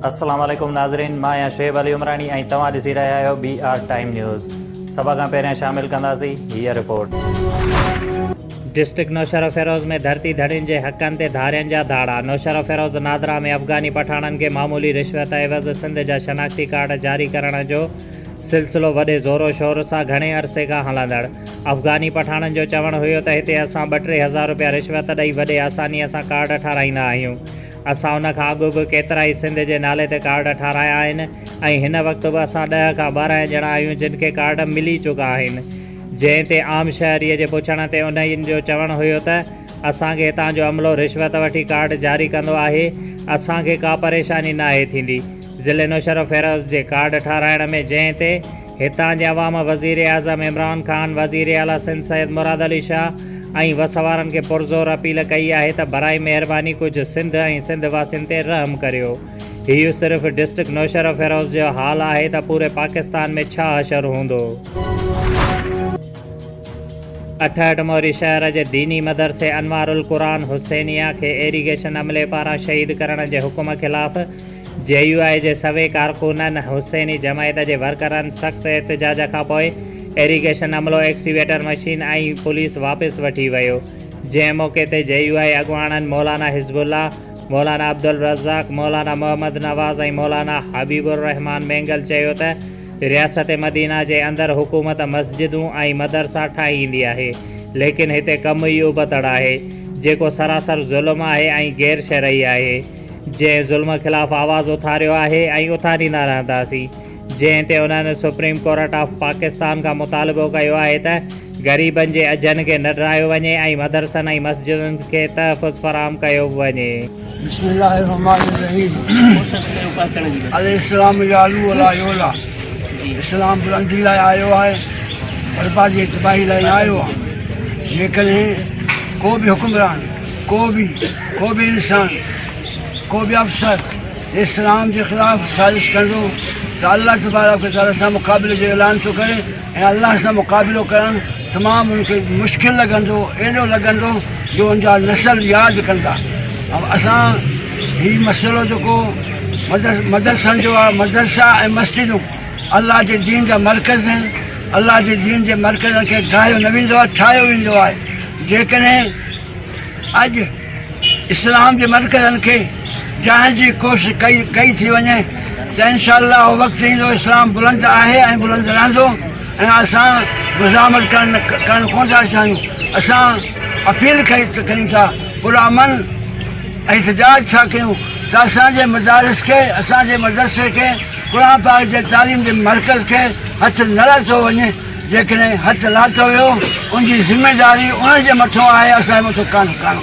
अस्सलाम वालेकुम नाज़रीन, मां आहियां शुएब अली उमरानी ऐं तव्हां ॾिसी रहिया आहियो BR टाइम न्यूज़। सभ खां पहिरियां शामिल कंदासीं हीअ रिपोर्ट। डिस्ट्रिक्ट नौशहर फेरोज़ में धरती धड़ियुनि जे हक़नि ते धारियनि जा धाड़ा। नौशहर फेरोज़ नादरा में अफ़गानी पठाणनि खे मामूली रिश्वत एवज़ सिंध जा शनाख्ती कार्ड जारी करण जो सिलसिलो वॾे ज़ोरो शोर सां घणे अरसे खां हलंदड़। अफ़गानी पठाणनि जो चवणु हुयो त हिते असां 2-3 हज़ार रुपया रिश्वत ॾेई वॾे आसानीअ सां कार्ड ठाराईंदा आहियूं। असां उन खां अॻु बि केतिरा ई सिंध जे नाले ते कार्ड ठाराया आहिनि ऐं हिन वक़्तु बि असां 10 खां 12 ॼणा आहियूं जिन खे कार्ड मिली चुका आहिनि। जंहिं ते आम शहरीअ जे पुछण ते उन्हनि जो चवणु हुयो त असांखे हितां जो अमलो रिश्वत वठी कार्ड जारी कंदो आहे, असांखे का परेशानी नाहे थींदी। ज़िले नौशहर फेरोज़ जे कार्ड ठाराइण में जंहिं ते हितां जे अवाम वज़ीर आज़म इमरान ख़ान, वज़ीर आला सिंध सैयद मुराद अली शाह ऐं वसवारनि खे पुरज़ोर अपील कई आहे त बराए महिरबानी कुझु सिंध ऐं सिंध वासियुनि ते रहम करियो। हीउ सिर्फ़ु डिस्ट्रिक्ट नौशहर फेरोज़ जो हाल आहे त पूरे पाकिस्तान में छा हशर हूंदो। 68 मोरी शहर जे दीनी मदरसे अनवारुल क़ुरान हुसैनिया खे एरीगेशन अमले पारां शहीद करण जे हुकुम ख़िलाफ़ JUI जे सवे कारकुननि हुसैनी जमायत जे वर्करनि सख़्त एहतिजाज खां पोइ एरीगेशन अमलो एक्सीवेटर मशीन ऐं पुलिस वापसि वठी वियो। जंहिं मौक़े ते JUI अॻुवाणनि मौलाना हिज़बुल्ला, मौलाना अब्दुल रज़ाक, मौलाना मोहम्मद नवाज़ ऐं मौलाना हबीबुर रहमान मेंगल चयो त रियासत मदीना जे अंदरि हुकूमत मस्जिदूं ऐं मदरसा ठाहींदी आहे, लेकिन हिते कमु ई उबतड़ आहे जेको सरासर ज़ुल्म आहे ऐं गैर शरई आहे। जंहिं ज़ुल्म ख़िलाफ़ु आवाज़ उथारियो आहे ऐं उथारींदा रहंदासीं। जंहिं ते उन्हनि सुप्रीम कोर्ट ऑफ पाकिस्तान खां मुतालबो कयो आहे त ग़रीबनि जे अजनि खे न ॾायो वञे ऐं मदरसनि ऐं मस्जिदुनि खे तहफ़ुज़ फराहम कयो वञे। इस्लाम बुलंदी लाइ आयो आहे, बर्बादी तबाही लाइ आयो आहे। जेकॾहिं को बि हुकुमरान, को बि इंसान, को बि अफ़सर इस्लाम जे ख़िलाफ़ साज़िश कंदो त अल्लाह तबारक व तआला सां मुक़ाबिले जो ऐलान थो करे ऐं अल्लाह सां मुक़ाबिलो करणु तमामु उनखे मुश्किल लॻंदो, एॾो लॻंदो जो उनजा नसल यादि कंदा। असां हीउ मसइलो जेको मदरसनि जो आहे, मदरसा ऐं मस्जिदूं अल्लाह जे दीन जा मर्कज़ आहिनि। अल्लाह जे दीन जे मर्कज़नि खे ठाहियो न वेंदो आहे, ठाहियो वेंदो आहे। जेकॾहिं अॼु इस्लाम जे मर्कज़नि खे ॼाण जी कोशिशि कई थी वञे त इंशाअल्लाह उहो वक़्तु ईंदो इस्लाम बुलंद आहे ऐं बुलंद रहंदो। ऐं असां गुज़ामत करणु कोन था चाहियूं। असां अपील कयूं था, पुरअमन एहतिजाज था कयूं त असांजे मदारिस खे, असांजे मदरसे खे, क़ुर पाक जे तालीम जे मर्कज़ खे हथु न लाथो वञे। जेकॾहिं हथु लाथो वियो उनजी ज़िमेदारी उनजे मथां आहे, असांजे मथां कान।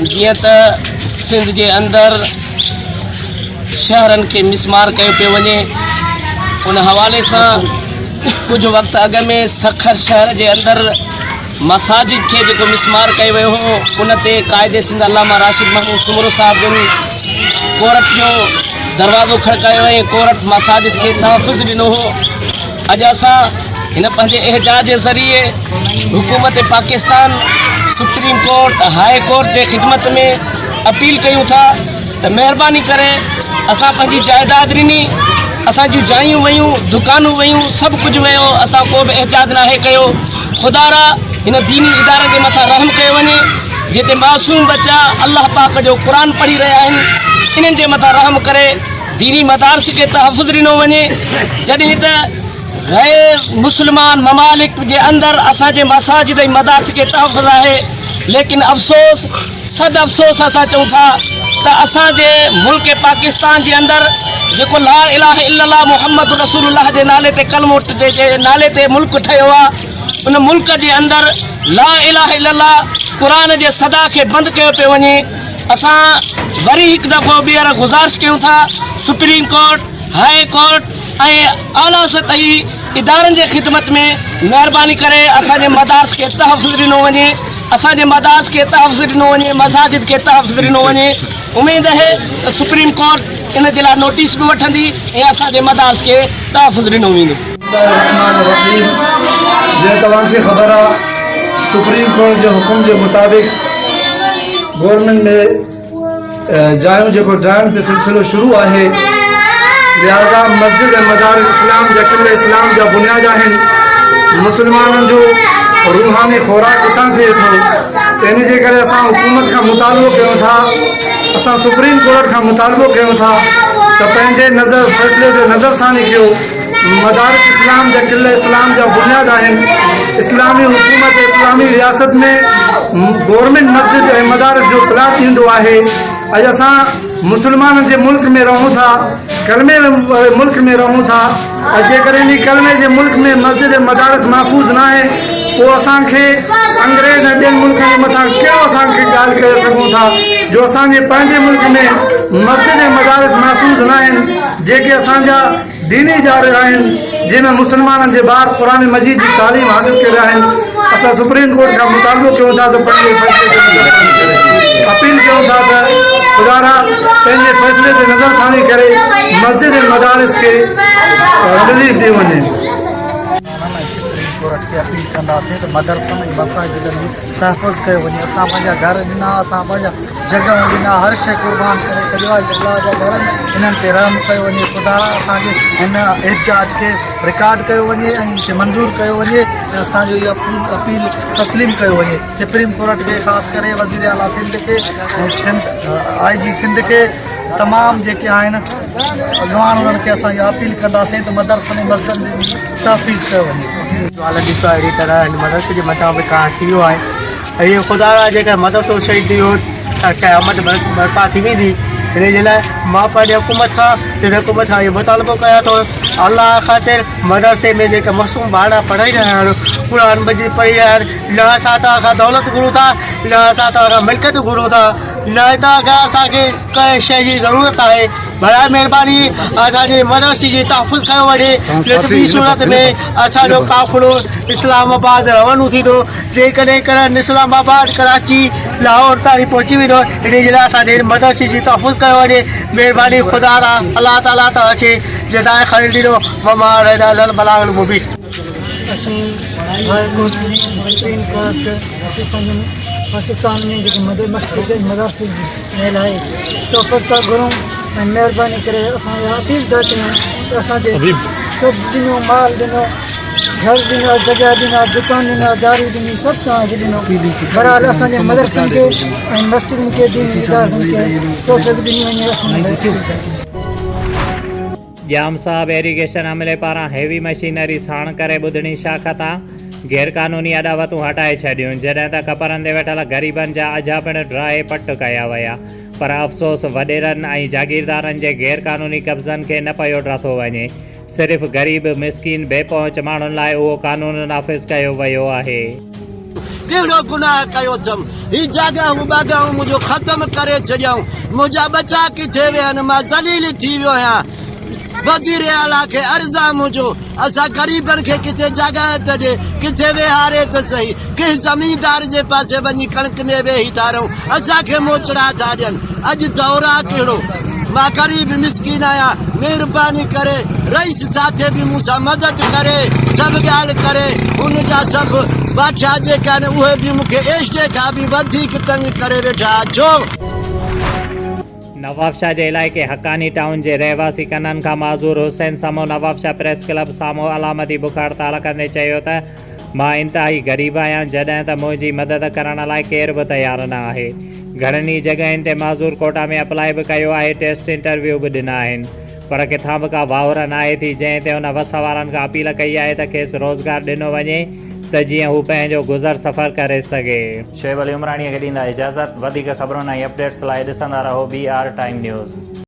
जीअं त सिंध जे अंदरि शहरनि खे मिसमार कयो पियो वञे, उन हवाले सां कुझु वक़्तु अॻु में सखर शहर जे अंदरि मसाजिद खे जेको मिसमार कयो वियो हो, उन ते क़ाइदे सिंध अल्लामा राशिद महमूद सुमरो साहिब जन कोर्ट जो दरवाज़ो खड़कायो ऐं कोर्ट मसाजिद खे तहफ़ुज़ ॾिनो हो। अॼु असां हिन पंहिंजे एहजाज जे ज़रिए हुकूमत Pakistan, supreme court, high court जे ख़िदमत में अपील कयूं था त महिरबानी करे असां पंहिंजी जाइदाद ॾिनी, असां जूं जायूं वयूं, दुकानूं वयूं, सभु कुझु वियो, असां को बि एहजाज नाहे कयो। ख़ुदारा हिन दीनी इदारनि जे मथां रहम कयो वञे, जिते मासूम बच्चा अल्लाह पाक जो क़ुर पढ़ी रहिया आहिनि, इन्हनि जे मथां रहम करे दीनी मदारस खे तहफ़ुज़ ॾिनो वञे। जॾहिं त गैर मुस्लमान ममालिक जे अंदरि असांजे मसाजिद ऐं मदारस खे तहफ़ुज़ आहे, लेकिन अफ़सोस, सद अफ़सोस असां चऊं था त असांजे मुल्क पाकिस्तान जे अंदरि जेको ला इलाहा इल्लल्लाह मुहम्मद रसूलुल्लाह जे नाले ते कलमो जे नाले ते मुल्क ठहियो आहे, उन मुल्क जे अंदरि ला इलाहा इल्लल्लाह क़ुर जे सदा खे बंदि कयो पियो वञे। असां वरी हिकु दफ़ो ॿीहर गुज़ारिश कयूं था सुप्रीम कोर्ट, हाई कोर्ट ऐं आला सतही इदारनि जे ख़िदमत में महिरबानी करे असांजे मदारस खे तहफ़ुज़ ॾिनो वञे, असांजे मदारस खे तहफ़ुज़ ॾिनो वञे, मसाजिद खे तहफ़ुज़ ॾिनो वञे। उमेद आहे त सुप्रीम कोर्ट इन जे लाइ नोटिस बि वठंदी ऐं असांजे मदारस खे तहफ़ुज़ ॾिनो वेंदो। जीअं तव्हांखे ख़बर आहे, सुप्रीम कोर्ट जे हुकुम जे मुताबिक़ गवर्नमेंट ने जायूं जेको ड्राइण जो सिलसिलो शुरू आहे, लिहाज़ा मस्जिद ऐं मदारिस इस्लाम जा क़िले इस्लाम जा बुनियाद आहिनि। मुस्लमाननि जो रूहानी ख़ुराक उतां थिए थो, त इन जे करे असां हुकूमत खां मुतालबो कयूं था, असां सुप्रीम कोर्ट खां मुतालबो कयूं था त पंहिंजे नज़र फ़ैसिले ते नज़रसानी कयो। मदारिस इस्लाम जा क़िले इस्लाम जा बुनियाद आहिनि। इस्लामी हुकूमत इस्लामी रियासत में गवर्नमेंट मस्जिद ऐं मदारिस जो प्लाट ईंदो आहे। अॼु असां मुस्लमाननि जे मुल्क में रहूं था, कलमे मुल्क में रहूं था। जेकर इन कलमे जे मुल्क में मस्जिद ऐं मदारिस महफ़ूज़ न आहे, पोइ असांखे अंग्रेज़ ऐं ॿियनि मुल्कनि जे मथां कहिड़ो असांखे ॻाल्हि करे सघूं था जो असांजे पंहिंजे मुल्क में मस्जिद ऐं मदारिस महफ़ूज़ न आहिनि, जेके असांजा दीनी इदारा आहिनि, जंहिंमें मुस्लमाननि जे ॿार क़ुरान मजीद जी तालीम हासिल करे रहिया आहिनि। असां सुप्रीम कोर्ट खां मुतालबो कयूं था त पंहिंजे फ़ैसिले ते नज़रसानी करे, अपील कयूं था त खुदारा पंहिंजे फ़ैसिले ते नज़रसानी करे मस्जिद ऐं मदारिस खे रिलीफ ॾेई वञे। सुप्रीम कोर्ट खे अपील कंदासीं त मदरसनि ऐं मसाजिदनि में तहफ़ुज़ कयो वञे। असां पंहिंजा घर ॾिना, असां पंहिंजा जॻहियूं ॾिना, हर शइ क़ुर्बान करे छॾियो आहे। अल्लाह जा घर इन्हनि ते रहम कयो वञे। खुदा असांजे हिन एहतिजाज खे रिकॉर्ड कयो वञे ऐं इनखे मंज़ूर कयो वञे ऐं असांजो इहा अपील तस्लीम कयो वञे। सुप्रीम कोर्ट खे ख़ासि करे वज़ीर आला सिंध खे ऐं सिंध IG सिंध खे तमामु जेके आहिनि अॻवान उन्हनि खे असां इहा अपील कंदासीं त मदरसनि ऐं मस्जिदनि जी तहफ़ीज़ कयो वञे। हाल ॾिसो अहिड़ी तरह हिन मदरसे जे मथां बि कांड थी वियो आहे ऐं इहो ख़ुदा जेका मदरसो शहीद थी वियो त क़यामत बर्पा थी वेंदी। हिन जे लाइ मां पंहिंजे हुकूमत खां इहो मुतालबो कयां थो, अलाह ख़ातिर मदरसे में जेका मासूम ॿार पढ़ाई रहिया आहिनि, क़ुरान मजीद पढ़ी रहिया आहिनि, न असां तव्हां खां दौलत घुरूं था, न असां तव्हां खां मिल्कियत घुरूं था, न तव्हां खां असांखे कंहिं शइ जी ज़रूरत आहे। बराए महिरबानी असांजे मदरसे जी तहफ़ुज़ कयो वञे। न त ॿी सूरत में असांजो काफ़िलो इस्लामाबाद रवानो थींदो। जेकॾहिं करनि इस्लामाबाद कराची लाहौर ताईं पहुची वेंदो, इन जे लाइ असांजे मदरसे जी तहफ़ुज़ कयो वञे। महिरबानी खुदा अलाह ताला तव्हांखे जज़ाए ख़ैर ॾींदो। वमा अलैना बलागुल मुबीन। असीं हाई कोर्ट सुप्रीम कोर्ट असीं पंहिंजे पाकिस्तान में जेके मस्जिद मदरसे जे लाइ तहफ़ुज़ था घुरूं ऐं महिरबानी करे असां इहा अपील था कयूं त असांजे सभु ॾिनो, माल ॾिनो, घर ॾिनो, जॻह ॾिना, दुकान ॾिना, दारी ॾिनी, सभु तव्हांखे ॾिनो। बहरहाल असांजे मदरसनि खे ऐं मस्जिदनि खे दीनी इदारनि खे तहफ़ुज़ ॾिनी वञे। असां जाम साहब इरिगेशन अमले पारां हेवी मशीनरी साण करे ॿुधणी शाख तां गैरकानूनी अदावतूं हटाए छॾियूं, जॾहिं त कपरनि ते वेठल ग़रीबनि जा अजा पिणु ड्राहे पट कया विया। पर अफ़सोस वॾेरनि ऐं जागीरदारनि जे गैरकानूनी कब्ज़नि खे न पियो ड्राथो वञे। सिर्फ़ु ग़रीब मिसकिन बेपहुच माण्हुनि लाइ उहो कानून नाफ़िज़ कयो वियो आहे। कहिड़ो गुनाह कयो अथमि, ही जॻहियूं ॿॻहियूं मुंहिंजो ख़तमु करे छॾियऊं। मुंहिंजा बचा किथे विया आहिनि, मां ज़लील थी वियो आहियां। वज़ीर आला खे अर्ज़ु आहे मुंहिंजो, असां ग़रीबनि खे किथे जॻह त ॾे, किथे विहारे त सही। कंहिं ज़मीनदार जे पासे वञी कणक में वेही था रहूं, असांखे मोचड़ा था ॾियनि। अॼु दौरु आहे कहिड़ो, मां ग़रीब मिसकीन आहियां। महिरबानी करे रईस साथे बि मूंसां मदद करे, सभु ॻाल्हि करे। उनजा सभु बादशाह जेके आहिनि उहे बि मूंखे एशिया खां बि वधीक तंग करे वेठा। छो नवाबशाह जे इलाइक़े हक़ानी टाउन जे रहवासी कनन खां माज़ूर हुसैन साम्हूं नवाबशाह प्रेस क्लब साम्हूं अलामती बुख हड़ताल कंदे चयो त मां इंतिहाई ग़रीब आहियां, जॾहिं त मुंहिंजी मदद करण लाइ केर बि तयारु न आहे। घणनि ई जॻहियुनि ते माज़ूर कोटा में अप्लाई बि कयो आहे, टेस्ट इंटरव्यू बि ॾिना आहिनि, पर किथां बि का वाहुर न आहे थी, जंहिं ते हुन वस वारनि खां अपील कई आहे त खेसि रोज़गार ॾिनो वञे त जीअं हू पंहिंजो गुज़र सफ़र करे सघे। शोएब अली उमराणीअ खे ॾींदा इजाज़त। वधीक ख़बरुनि ऐं अपडेट्स लाइ ॾिसंदा रहो BR टाइम न्यूज़।